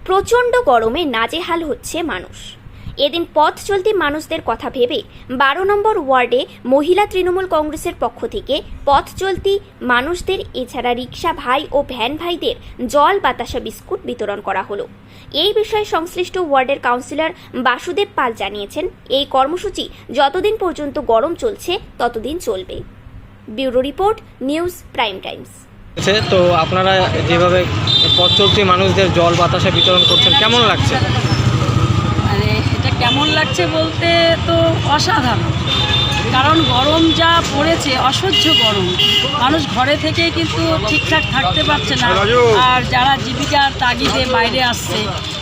প্রচণ্ড গরমে নাজেহাল হচ্ছে মানুষ। এদিন পথ চলতি মানুষদের কথা ভেবে 12 নম্বর ওয়ার্ডে মহিলা তৃণমূল কংগ্রেসের পক্ষ থেকে পথ চলতি মানুষদের এছাড়া রিক্সা ভাই ও ভ্যান ভাইদের জল বাতাসা বিস্কুট বিতরণ করা হলো। এই বিষয়ে সংশ্লিষ্ট ওয়ার্ডের কাউন্সিলর বাসুদেব পাল জানিয়েছেন, এই কর্মসূচি যতদিন পর্যন্ত গরম চলছে ততদিন চলবে। Bureau report, news prime Times. তো আপনারা যেভাবে পথ চলতি মানুষদের জল বাতাসা বিতরণ করছেন, কেমন লাগছে? মানে এটা কেমন লাগছে বলতে তো অসাধারণ, কারণ গরম যা পড়েছে, অসহ্য গরম। মানুষ ঘরে থেকেই কিন্তু ঠিকঠাক থাকতে পারছে না, আর যারা জীবিকার তাগিদে বাইরে আসছে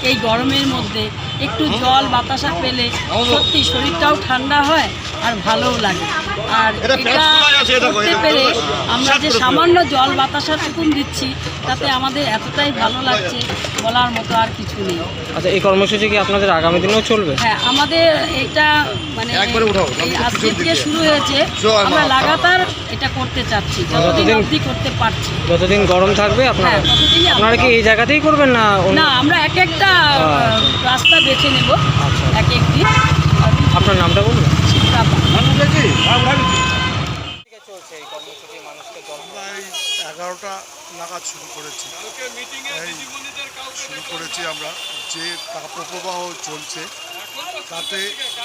এই গরমের মধ্যে একটু জল বাতাসা পেলে সত্যি শরীরটাও ঠান্ডা হয় আর ভালোও লাগে। আর এটা করতে পেরে আমরা যে সামান্য জল বাতাসাটুকুন দিচ্ছি তাতে আমাদের এতটাই ভালো লাগছে, বলার মতো আর কিছু নেই। আচ্ছা, এই কর্মসূচি কি আপনাদের আগামী দিনেও চলবে? হ্যাঁ, আমাদের এটা মানে এই আজকে থেকে শুরু হয়েছে, আমরা লাগাতার এটা করতে চাচ্ছি, যতদিন অবধি করতে পারছি। যতদিন গরম থাকবে আপনারা কি এই জায়গাতেই করবেন না? না, আমরা এক একটা রাস্তা বেছে নেব, এক এক দিন। আপনার নামটা বলুন। আমরা এই 11টা নাগাদ শুরু করেছি আমরা। যে তাপপ্রবাহ চলছে তাতে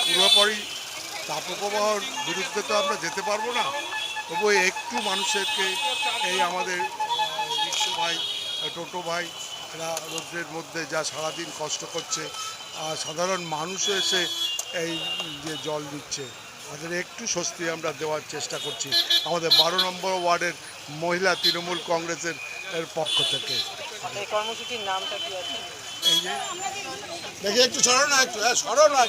পুরোপুরি তাপপ্রবাহর বিরুদ্ধে তো আমরা যেতে পারবো না, তবু একটু মানুষেরকে এই আমাদের রিক্সা ভাই, টোটো ভাই, এরা রোদ্রের মধ্যে যা সারাদিন কষ্ট করছে, আর সাধারণ মানুষও এসে এই যে জল দিচ্ছে, তাদের একটু স্বস্তি আমরা দেওয়ার চেষ্টা করছি আমাদের 12 নম্বর ওয়ার্ডের মহিলা তৃণমূল কংগ্রেসের পক্ষ থেকে। এই কর্মসূচির নামটা কি আছে? এই যে দেখি একটু সরো না, একটু সরো না,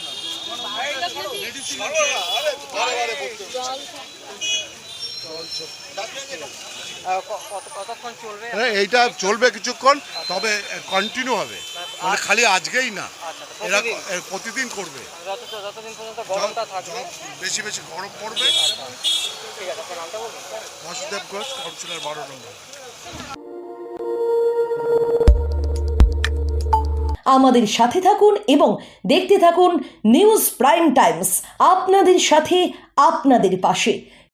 কতক্ষণ চলবে? এইটা চলবে কিছুক্ষণ, তবে কন্টিনিউ হবে, মানে খালি আজকেই না, এরা প্রতিদিন করবে যতদিন পর্যন্ত গরমটা থাকবে, বেশি বেশি গরম পড়বে। ঠিক আছে, আপনার নামটা বলুন। বাসুদেব ঘোষ, কাউন্সিলর 12 নম্বর। আমাদের সাথে থাকুন এবং দেখতে থাকুন নিউজ প্রাইম টাইমস, আপনাদের সাথে আপনাদের পাশে।